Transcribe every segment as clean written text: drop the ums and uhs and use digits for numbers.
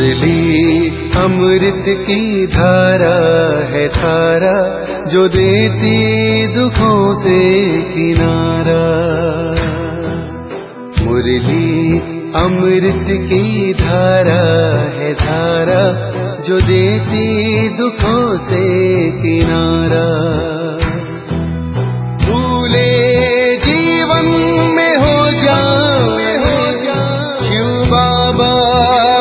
मुरली अमृत की धारा है धारा, जो देती दुखों से किनारा। मुरली अमृत की धारा है धारा, जो देती दुखों से किनारा। भूले जीवन में हो जाए शिव बाबा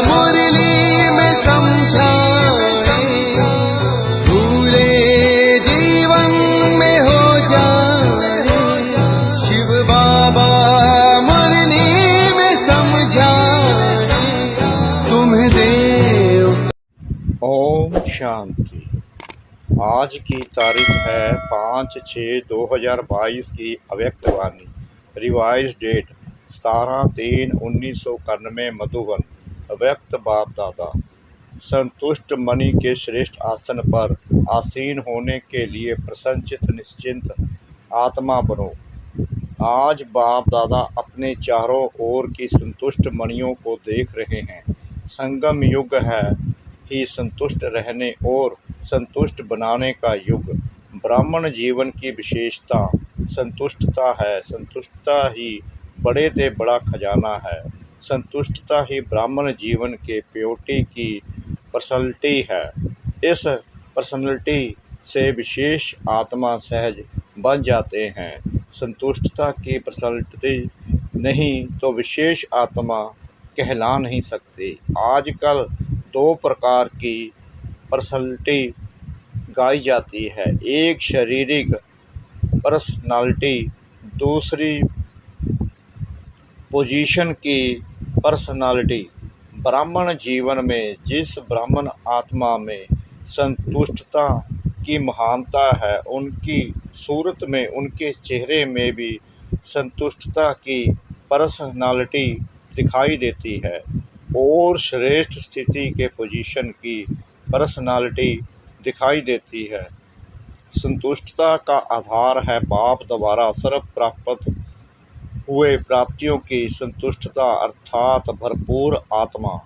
मुरली में समझाए। भूले जीवन में हो जाए शिव बाबा मुरली में समझाए। तुम्हें देव। ओम शांति। आज की तारीख है 5/6/2022 की अव्यक्त वाणी। Revise date 17/3/1991 Madhuban. अव्यक्त बाप दादा। संतुष्ट मणि के श्रेष्ठ आसन पर आसीन होने के लिए प्रसन्नचित निश्चिंत आत्मा बनो। आज बाप दादा अपने चारों ओर की संतुष्ट मणियों को देख रहे हैं। संगम युग है ही संतुष्ट रहने और संतुष्ट बनाने का युग। ब्राह्मण जीवन की विशेषता संतुष्टता है। संतुष्टता ही बड़े से बड़ा खजाना है। संतुष्टता ही ब्राह्मण जीवन के प्योरिटी की पर्सनैलिटी है। इस पर्सनैलिटी से विशेष आत्मा सहज बन जाते हैं। संतुष्टता की पर्सनैलिटी नहीं तो विशेष आत्मा कहला नहीं सकते। आजकल 2 प्रकार की पर्सनैलिटी गाई जाती है, एक शारीरिक पर्सनालिटी, दूसरी पोजीशन की पर्सनालिटी। ब्राह्मण जीवन में जिस ब्राह्मण आत्मा में संतुष्टता की महानता है, उनकी सूरत में, उनके चेहरे में भी संतुष्टता की पर्सनालिटी दिखाई देती है और श्रेष्ठ स्थिति के पोजीशन की पर्सनालिटी दिखाई देती है। संतुष्टता का आधार है बाप द्वारा सर्व प्राप्त हुए प्राप्तियों की संतुष्टता अर्थात भरपूर आत्मा।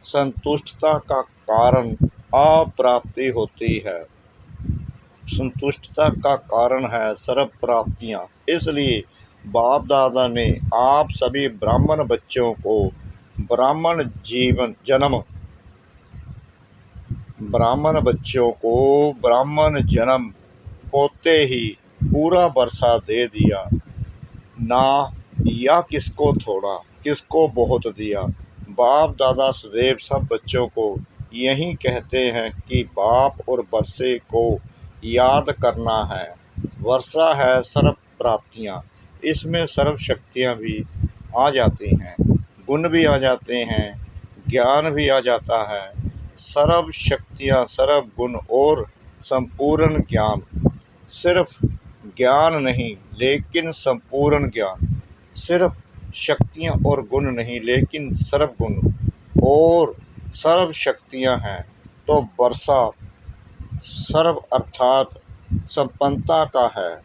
संतुष्टता का कारण अप्राप्ति होती है। संतुष्टता का कारण है सर्व प्राप्तियाँ। इसलिए बाप दादा ने आप सभी ब्राह्मण बच्चों को ब्राह्मण जन्म होते ही पूरा वर्षा दे दिया। ना या किसको थोड़ा किसको बहुत दिया। बाप दादा सदैव सब बच्चों को यही कहते हैं कि बाप और वर्षे को याद करना है। वर्षा है सर्व प्राप्तियाँ, इसमें सर्व शक्तियाँ भी आ जाती हैं, गुण भी आ जाते हैं, ज्ञान भी आ जाता है। सर्व शक्तियाँ, सर्व गुण और संपूर्ण ज्ञान। सिर्फ ज्ञान नहीं लेकिन संपूर्ण ज्ञान। सिर्फ शक्तियाँ और गुण नहीं लेकिन सर्व गुण और सर्व शक्तियाँ हैं। तो वर्षा सर्व अर्थात संपन्नता का है,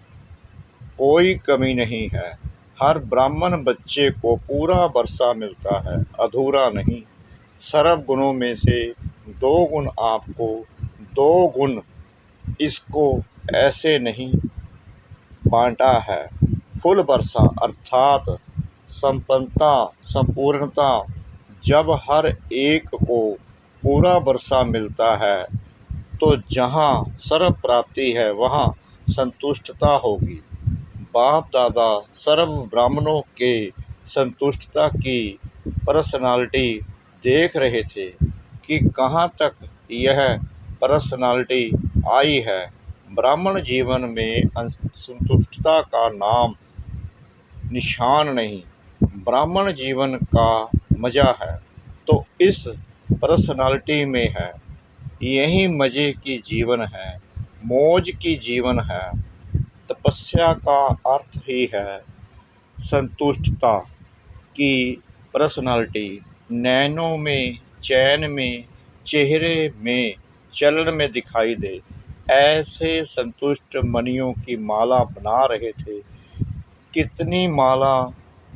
कोई कमी नहीं है। हर ब्राह्मण बच्चे को पूरा वर्षा मिलता है, अधूरा नहीं। सर्व गुणों में से 2 गुण आपको, 2 गुण इसको ऐसे नहीं बांटा है। फुल वर्षा अर्थात संपन्नता, संपूर्णता। जब हर एक को पूरा वर्षा मिलता है तो जहाँ सर्व प्राप्ति है वहाँ संतुष्टता होगी। बाप दादा सर्व ब्राह्मणों के संतुष्टता की पर्सनालिटी देख रहे थे कि कहाँ तक यह पर्सनालिटी आई है। ब्राह्मण जीवन में संतुष्टता का नाम निशान नहीं, ब्राह्मण जीवन का मज़ा है तो इस पर्सनालिटी में है। यही मज़े की जीवन है, मौज की जीवन है। तपस्या का अर्थ ही है संतुष्टता की पर्सनालिटी। नैनों में, चैन में, चेहरे में, चलन में दिखाई दे। ऐसे संतुष्ट मणियों की माला बना रहे थे। कितनी माला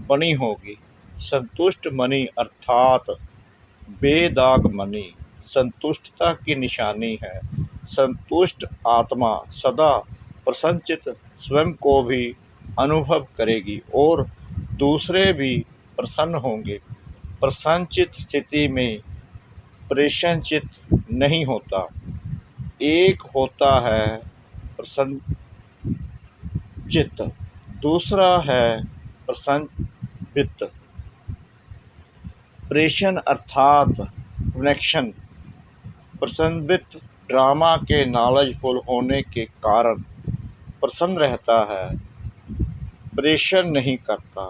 बनी होगी। संतुष्ट मणि अर्थात बेदाग मणि संतुष्टता की निशानी है। संतुष्ट आत्मा सदा प्रसन्नचित स्वयं को भी अनुभव करेगी और दूसरे भी प्रसन्न होंगे। प्रसन्नचित स्थिति में प्रेषणचित नहीं होता। एक होता है प्रसन्न चित्त, दूसरा है प्रसन्नवित्त। प्रेषण अर्थात कनेक्शन। प्रसन्नवित्त ड्रामा के नॉलेजफुल होने के कारण प्रसन्न रहता है, प्रेषण नहीं करता।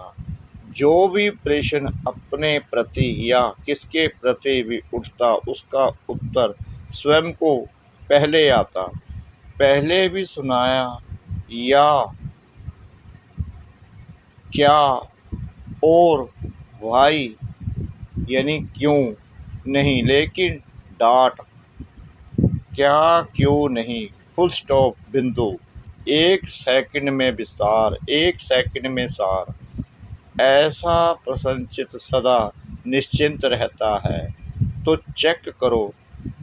जो भी प्रेषण अपने प्रति या किसके प्रति भी उठता, उसका उत्तर स्वयं को पहले आता। पहले भी सुनाया या क्या और वाई यानी क्यों नहीं, लेकिन डॉट क्या क्यों नहीं, फुल स्टॉप बिंदु, एक सेकंड में विस्तार, एक सेकंड में सार। ऐसा प्रसन्नचित्त सदा निश्चिंत रहता है। तो चेक करो,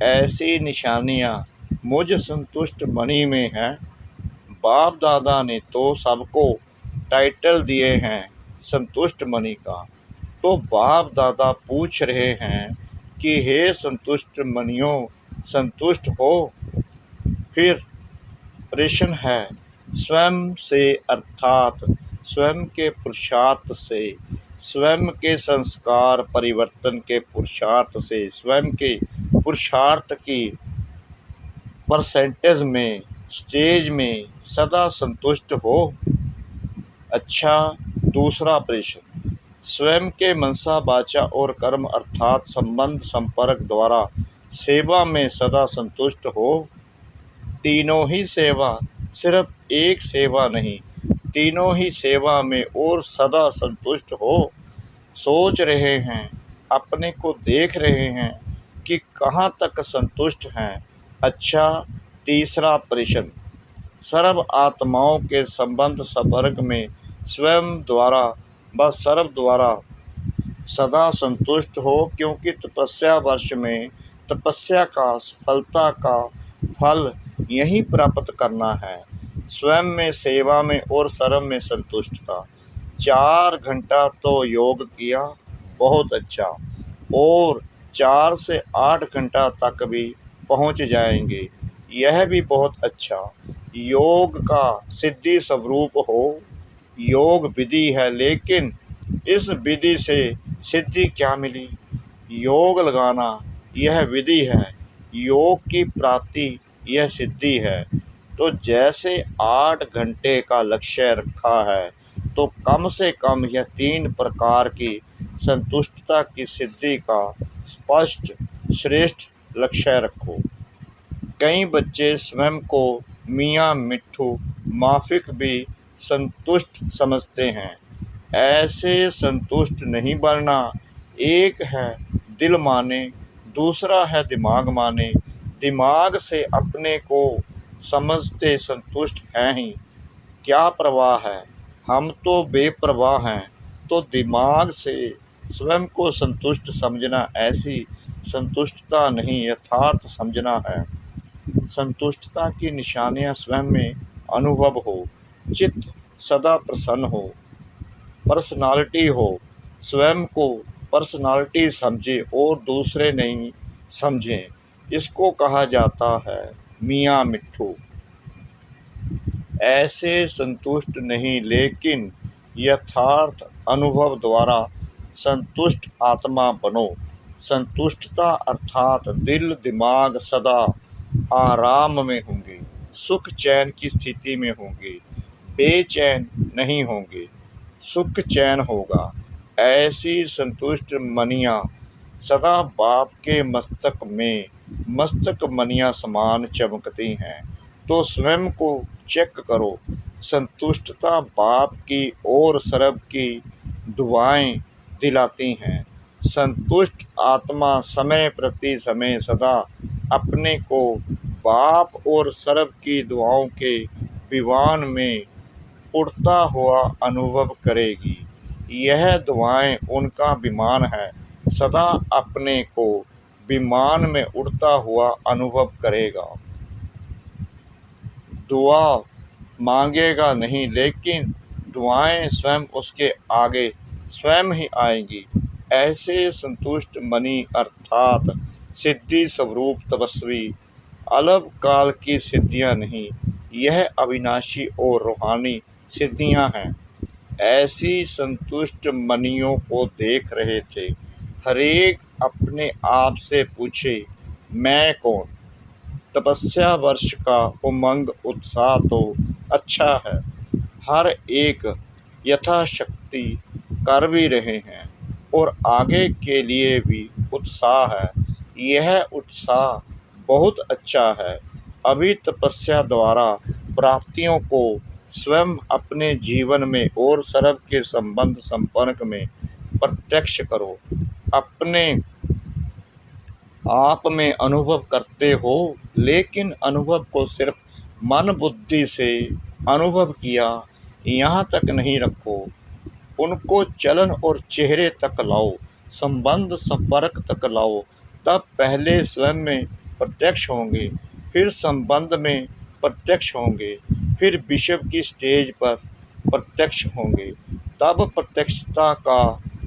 ऐसी निशानियाँ मुझ संतुष्ट मणि में हैं। बाप दादा ने तो सबको टाइटल दिए हैं संतुष्ट मणि का। तो बाप दादा पूछ रहे हैं कि हे संतुष्ट मणियों, संतुष्ट हो। फिर प्रश्न है स्वयं से, अर्थात स्वयं के पुरुषार्थ से, स्वयं के संस्कार परिवर्तन के पुरुषार्थ से, स्वयं के पुरुषार्थ की परसेंटेज में, स्टेज में सदा संतुष्ट हो। अच्छा, दूसरा प्रश्न, स्वयं के मनसा वाचा और कर्म अर्थात संबंध संपर्क द्वारा सेवा में सदा संतुष्ट हो। तीनों ही सेवा, सिर्फ एक सेवा नहीं, तीनों ही सेवा में और सदा संतुष्ट हो। सोच रहे हैं, अपने को देख रहे हैं कि कहाँ तक संतुष्ट हैं। अच्छा, तीसरा प्रश्न, सर्व आत्माओं के संबंध संपर्क में स्वयं द्वारा व सर्व द्वारा सदा संतुष्ट हो, क्योंकि तपस्या वर्ष में तपस्या का सफलता का फल यही प्राप्त करना है। स्वयं में, सेवा में और सर्व में संतुष्टता। 4 घंटा तो योग किया, बहुत अच्छा, और 4 से 8 घंटा तक भी पहुंच जाएंगे, यह भी बहुत अच्छा। योग का सिद्धि स्वरूप हो, योग विधि है, लेकिन इस विधि से सिद्धि क्या मिली? योग लगाना यह विधि है, योग की प्राप्ति यह सिद्धि है। तो जैसे 8 घंटे का लक्ष्य रखा है, तो कम से कम यह 3 प्रकार की संतुष्टता की सिद्धि का स्पष्ट श्रेष्ठ लक्ष्य रखो। कई बच्चे स्वयं को मियाँ मिट्ठू माफिक भी संतुष्ट समझते हैं। ऐसे संतुष्ट नहीं बनना। एक है दिल माने, दूसरा है दिमाग माने। दिमाग से अपने को समझते संतुष्ट हैं ही, क्या परवाह है, हम तो बेपरवाह हैं। तो दिमाग से स्वयं को संतुष्ट समझना ऐसी संतुष्टता नहीं, यथार्थ समझना है। संतुष्टता की निशानियां स्वयं में अनुभव हो, चित्त सदा प्रसन्न हो, पर्सनालिटी हो, स्वयं को पर्सनालिटी समझे और दूसरे नहीं समझें, इसको कहा जाता है मियाँ मिट्ठू। ऐसे संतुष्ट नहीं, लेकिन यथार्थ अनुभव द्वारा संतुष्ट आत्मा बनो। संतुष्टता अर्थात दिल दिमाग सदा आराम में होंगे, सुख चैन की स्थिति में होंगे, बेचैन नहीं होंगे, सुख चैन होगा। ऐसी संतुष्ट मनियाँ सदा बाप के मस्तक मनियाँ समान चमकती हैं। तो स्वयं को चेक करो, संतुष्टता बाप की और सर्व की दुआएं दिलाती हैं। संतुष्ट आत्मा समय प्रति समय सदा अपने को बाप और सर्व की दुआओं के विमान में उड़ता हुआ अनुभव करेगी। यह दुआएं उनका विमान है, सदा अपने को विमान में उड़ता हुआ अनुभव करेगा। दुआ मांगेगा नहीं, लेकिन दुआएं स्वयं उसके आगे स्वयं ही आएंगी। ऐसे संतुष्ट मनी अर्थात सिद्धि स्वरूप तपस्वी अलग काल की सिद्धियां नहीं, यह अविनाशी और रूहानी सिद्धियां हैं। ऐसी संतुष्ट मनियों को देख रहे थे। हरेक अपने आप से पूछे, मैं कौन? तपस्या वर्ष का उमंग उत्साह तो अच्छा है, हर एक यथाशक्ति कर भी रहे हैं और आगे के लिए भी उत्साह है। यह उत्साह बहुत अच्छा है। अभी तपस्या द्वारा प्राप्तियों को स्वयं अपने जीवन में और सर्व के संबंध संपर्क में प्रत्यक्ष करो। अपने आप में अनुभव करते हो, लेकिन अनुभव को सिर्फ मन बुद्धि से अनुभव किया यहाँ तक नहीं रखो, उनको चलन और चेहरे तक लाओ, संबंध संपर्क तक लाओ। तब पहले स्वयं में प्रत्यक्ष होंगे, फिर संबंध में प्रत्यक्ष होंगे, फिर विश्व की स्टेज पर प्रत्यक्ष होंगे। तब प्रत्यक्षता का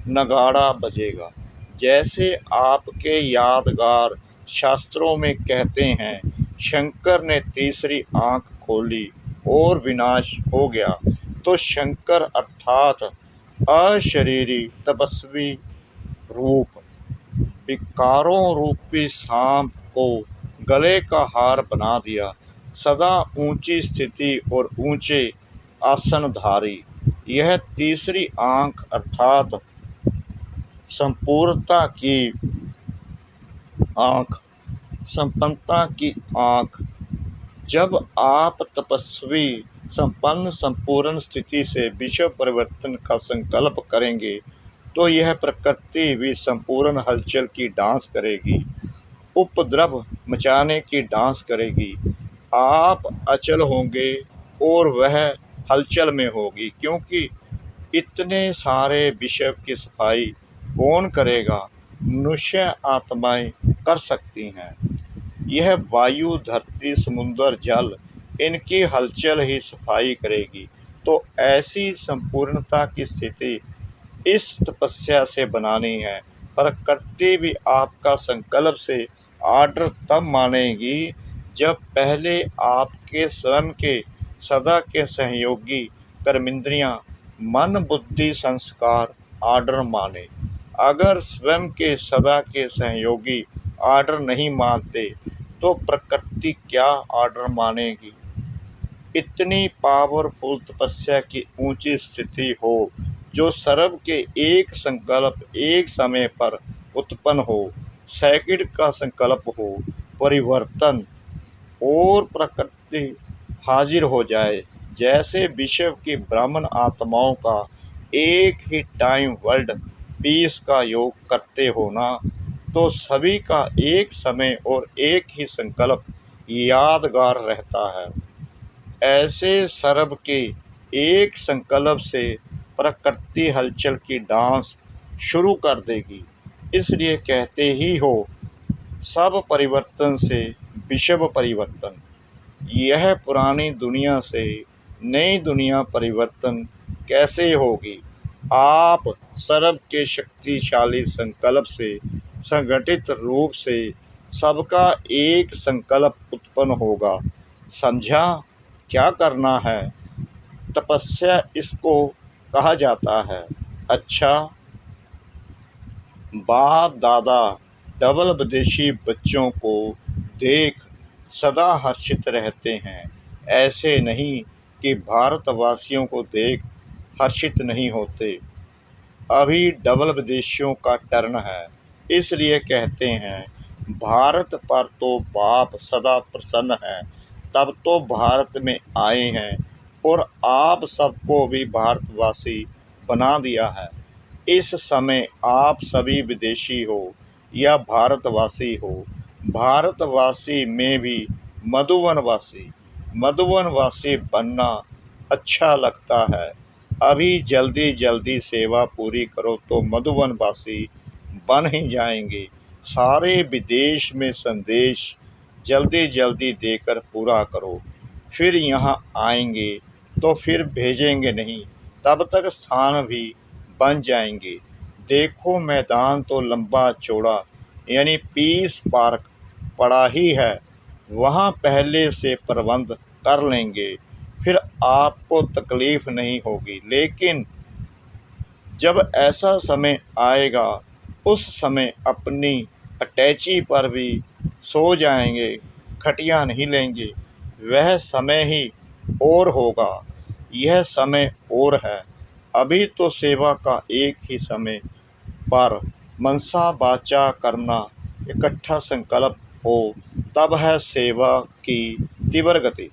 नगाड़ा बजेगा। जैसे आपके यादगार शास्त्रों में कहते हैं, शंकर ने तीसरी आंख खोली और विनाश हो गया। तो शंकर अर्थात अशरीरी तपस्वी रूप विकारों रूपी सांप को गले का हार बना दिया। सदा ऊंची स्थिति और ऊंचे आसनधारी। यह तीसरी आंख अर्थात संपूर्णता की आंख, संपन्नता की आंख। जब आप तपस्वी संपन्न संपूर्ण स्थिति से विश्व परिवर्तन का संकल्प करेंगे, तो यह प्रकृति भी संपूर्ण हलचल की डांस करेगी, उपद्रव मचाने की डांस करेगी। आप अचल होंगे और वह हलचल में होगी, क्योंकि इतने सारे विश्व की सफाई कौन करेगा? मनुष्य आत्माएं कर सकती हैं। यह वायु, धरती, समुद्र, जल, इनकी हलचल ही सफाई करेगी। तो ऐसी संपूर्णता की स्थिति इस तपस्या से बनानी है। प्रकृति भी आपका संकल्प से आर्डर तब मानेगी जब पहले आपके स्वयं के सदा के सहयोगी कर्मेंद्रियां, मन, बुद्धि, संस्कार आर्डर माने। अगर स्वयं के सदा के सहयोगी आर्डर नहीं मानते, तो प्रकृति क्या आर्डर मानेगी? इतनी पावरफुल तपस्या की ऊंची स्थिति हो जो सर्व के एक संकल्प एक समय पर उत्पन्न हो, सेकंड का संकल्प हो, परिवर्तन और प्रकृति हाजिर हो जाए। जैसे विश्व की ब्राह्मण आत्माओं का एक ही टाइम वर्ल्ड पीस का योग करते हो ना, तो सभी का एक समय और एक ही संकल्प यादगार रहता है। ऐसे सर्व के एक संकल्प से प्रकृति हलचल की डांस शुरू कर देगी। इसलिए कहते ही हो, सब परिवर्तन से विश्व परिवर्तन। यह पुरानी दुनिया से नई दुनिया परिवर्तन कैसे होगी? आप सर्व के शक्तिशाली संकल्प से संगठित रूप से सबका एक संकल्प उत्पन्न होगा। समझा क्या करना है? तपस्या इसको कहा जाता है। अच्छा, बाप दादा डबल विदेशी बच्चों को देख सदा हर्षित रहते हैं। ऐसे नहीं कि भारतवासियों को देख हर्षित नहीं होते। अभी डबल विदेशियों का टर्न है, इसलिए कहते हैं, भारत पर तो बाप सदा प्रसन्न है, तब तो भारत में आए हैं और आप सबको भी भारतवासी बना दिया है। इस समय आप सभी विदेशी हो या भारतवासी हो, भारतवासी में भी मधुवनवासी बनना अच्छा लगता है। अभी जल्दी जल्दी सेवा पूरी करो तो मधुवनवासी बन ही जाएंगे। सारे विदेश में संदेश जल्दी जल्दी देकर पूरा करो, फिर यहाँ आएंगे तो फिर भेजेंगे नहीं, तब तक स्थान भी बन जाएंगे। देखो मैदान तो लंबा चौड़ा यानी पीस पार्क पड़ा ही है, वहाँ पहले से प्रबंध कर लेंगे, फिर आपको तकलीफ नहीं होगी। लेकिन जब ऐसा समय आएगा उस समय अपनी अटैची पर भी सो जाएंगे, खटिया नहीं लेंगे। वह समय ही और होगा, यह समय और है। अभी तो सेवा का एक ही समय पर मनसा वाचा करना इकट्ठा संकल्प हो, तब है सेवा की तीव्र गति।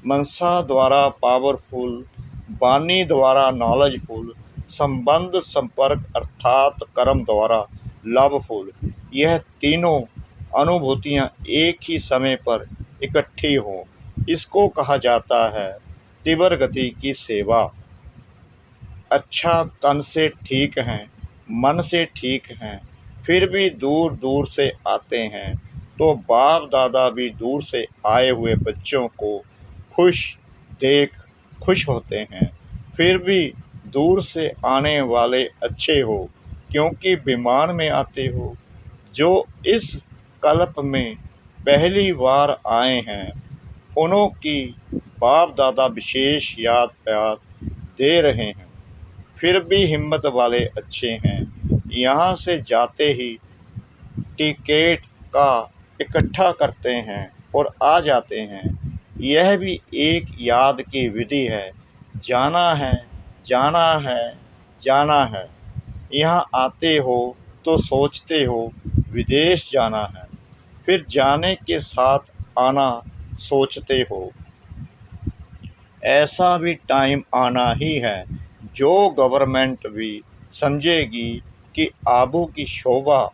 मनसा द्वारा पावरफुल, वाणी द्वारा नॉलेजफुल, संबंध संपर्क अर्थात कर्म द्वारा लाभफुल। यह तीनों अनुभूतियाँ एक ही समय पर इकट्ठी हों, इसको कहा जाता है तीव्र गति की सेवा। अच्छा, तन से ठीक हैं, मन से ठीक हैं, फिर भी दूर दूर से आते हैं, तो बाप दादा भी दूर से आए हुए बच्चों को खुश देख खुश होते हैं। फिर भी दूर से आने वाले अच्छे हो, क्योंकि विमान में आते हो। जो इस कल्प में पहली बार आए हैं उन्हों की बाप दादा विशेष याद प्यार दे रहे हैं। फिर भी हिम्मत वाले अच्छे हैं, यहाँ से जाते ही टिकट का इकट्ठा करते हैं और आ जाते हैं। यह भी एक याद की विधि है, जाना है जाना है जाना है। यहाँ आते हो तो सोचते हो विदेश जाना है, फिर जाने के साथ आना सोचते हो। ऐसा भी टाइम आना ही है जो गवर्नमेंट भी समझेगी कि आबू की शोभा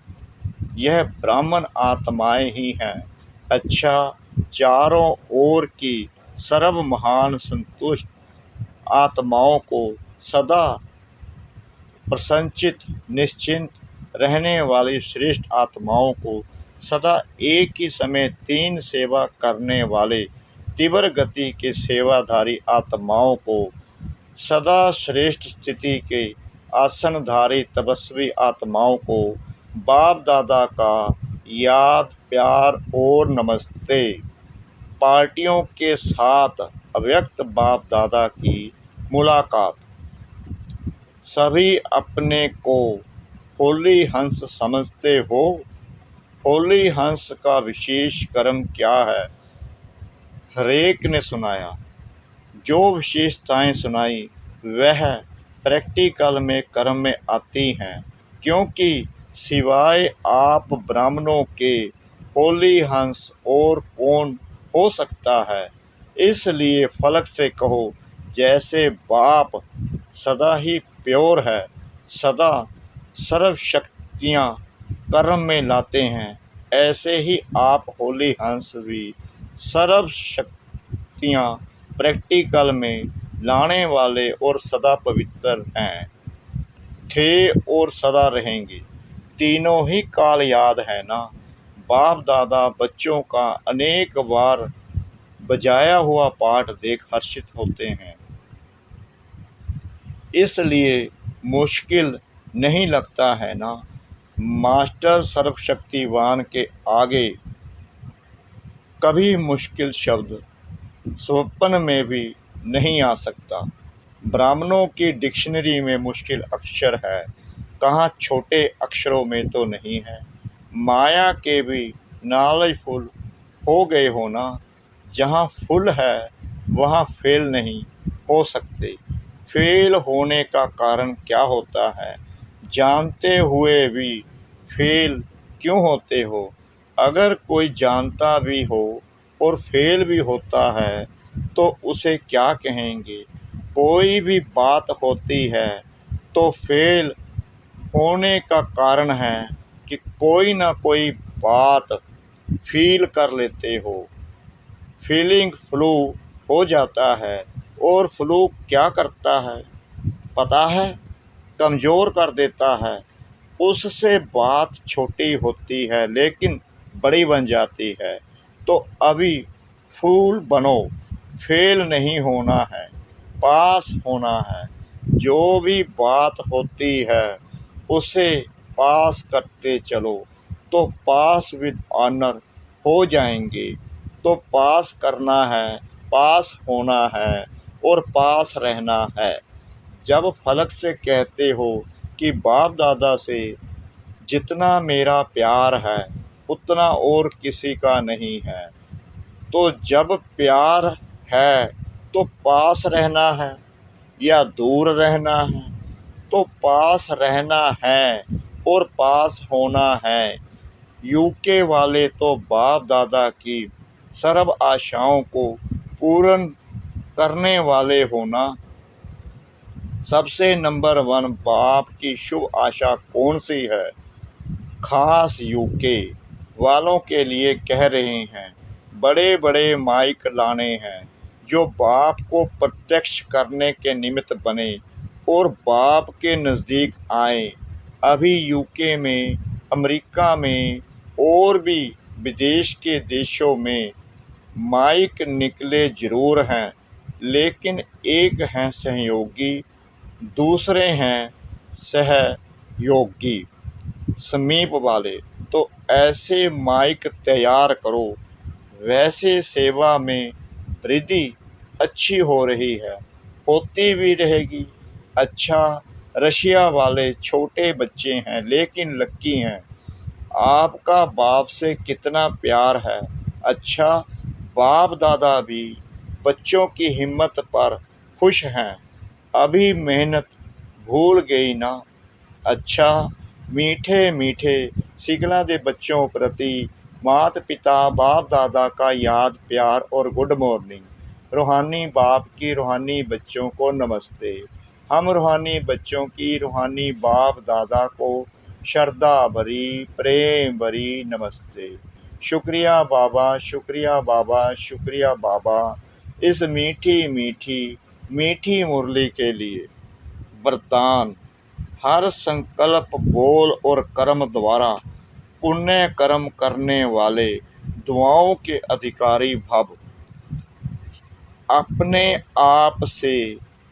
यह ब्राह्मण आत्माएं ही हैं। अच्छा, चारों ओर की सर्व महान संतुष्ट आत्माओं को सदा प्रसन्नचित निश्चिंत रहने वाली श्रेष्ठ आत्माओं को सदा एक ही समय तीन सेवा करने वाले तीव्र गति के सेवाधारी आत्माओं को सदा श्रेष्ठ स्थिति के आसनधारी तपस्वी आत्माओं को बाप दादा का याद प्यार और नमस्ते। पार्टियों के साथ अव्यक्त बाप दादा की मुलाकात। सभी अपने को होली हंस समझते हो। होली हंस का विशेष कर्म क्या है, हरेक ने सुनाया। जो विशेषताएं सुनाई वह प्रैक्टिकल में कर्म में आती हैं, क्योंकि सिवाय आप ब्राह्मणों के होली हंस और कौन हो सकता है। इसलिए फलक से कहो, जैसे बाप सदा ही प्योर है, सदा सर्व शक्तियाँ कर्म में लाते हैं, ऐसे ही आप होली हंस भी सर्व शक्तियाँ प्रैक्टिकल में लाने वाले और सदा पवित्र हैं, थे और सदा रहेंगे। तीनों ही काल याद है ना। बाप दादा बच्चों का अनेक बार बजाया हुआ पाठ देख हर्षित होते हैं, इसलिए मुश्किल नहीं लगता है ना। मास्टर सर्वशक्तिवान के आगे कभी मुश्किल शब्द स्वप्न में भी नहीं आ सकता। ब्राह्मणों की डिक्शनरी में मुश्किल अक्षर है, कहाँ छोटे अक्षरों में तो नहीं है। माया के भी नॉलेजफुल हो गए हो ना। जहाँ फुल है वहाँ फेल नहीं हो सकते। फेल होने का कारण क्या होता है, जानते हुए भी फेल क्यों होते हो। अगर कोई जानता भी हो और फेल भी होता है तो उसे क्या कहेंगे। कोई भी बात होती है तो फेल होने का कारण है कि कोई ना कोई बात फील कर लेते हो। फीलिंग फ्लू हो जाता है, और फ्लू क्या करता है पता है, कमज़ोर कर देता है। उससे बात छोटी होती है लेकिन बड़ी बन जाती है। तो अभी फूल बनो, फेल नहीं होना है, पास होना है। जो भी बात होती है उसे पास करते चलो तो पास विद ऑनर हो जाएंगे। तो पास करना है, पास होना है और पास रहना है। जब फलक से कहते हो कि बाप दादा से जितना मेरा प्यार है उतना और किसी का नहीं है, तो जब प्यार है तो पास रहना है या दूर रहना है? तो पास रहना है और पास होना है। यूके वाले तो बाप दादा की सर्व आशाओं को पूर्ण करने वाले होना। सबसे नंबर 1 बाप की शुभ आशा कौन सी है? खास यूके वालों के लिए कह रहे हैं। बड़े बड़े माइक लाने हैं जो बाप को प्रत्यक्ष करने के निमित्त बने और बाप के नज़दीक आए। अभी यूके में, अमेरिका में और भी विदेश के देशों में माइक निकले ज़रूर हैं, लेकिन एक हैं सहयोगी, दूसरे हैं सहयोगी, समीप वाले। तो ऐसे माइक तैयार करो। वैसे सेवा में वृद्धि अच्छी हो रही है, होती भी रहेगी। अच्छा, रशिया वाले छोटे बच्चे हैं लेकिन लक्की हैं। आपका बाप से कितना प्यार है। अच्छा, बाप दादा भी बच्चों की हिम्मत पर खुश हैं। अभी मेहनत भूल गई ना? अच्छा, मीठे मीठे सिगला दे बच्चों प्रति माता पिता बाप दादा का याद प्यार और गुड मॉर्निंग। रूहानी बाप की रूहानी बच्चों को नमस्ते। हम रूहानी बच्चों की रूहानी बाप दादा को श्रद्धा भरी प्रेम भरी नमस्ते। शुक्रिया बाबा, शुक्रिया बाबा, शुक्रिया बाबा, इस मीठी मीठी मीठी मुरली के लिए। वरदान: हर संकल्प, बोल और कर्म द्वारा पुण्य कर्म करने वाले दुआओं के अधिकारी भव। अपने आप से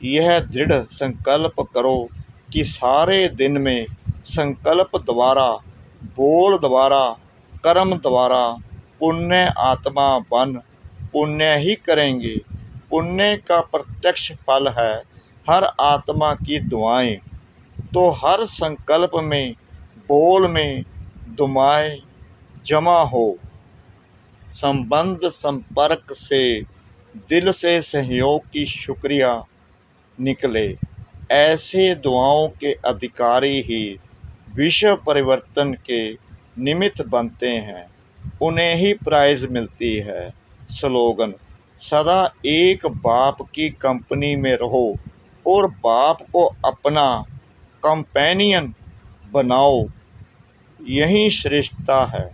यह दृढ़ संकल्प करो कि सारे दिन में संकल्प द्वारा, बोल द्वारा, कर्म द्वारा पुण्य आत्मा बन पुण्य ही करेंगे। पुण्य का प्रत्यक्ष फल है हर आत्मा की दुआएं। तो हर संकल्प में, बोल में दुआएं जमा हो। संबंध संपर्क से दिल से सहयोग की शुक्रिया निकले। ऐसे दुआओं के अधिकारी ही विश्व परिवर्तन के निमित्त बनते हैं, उन्हें ही प्राइज मिलती है। स्लोगन: सदा एक बाप की कंपनी में रहो और बाप को अपना कंपेनियन बनाओ, यही श्रेष्ठता है।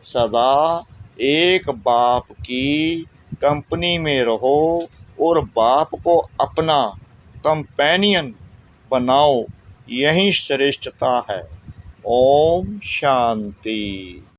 सदा एक बाप की कंपनी में रहो और बाप को अपना कंपेनियन बनाओ, यही श्रेष्ठता है। ओम शांति।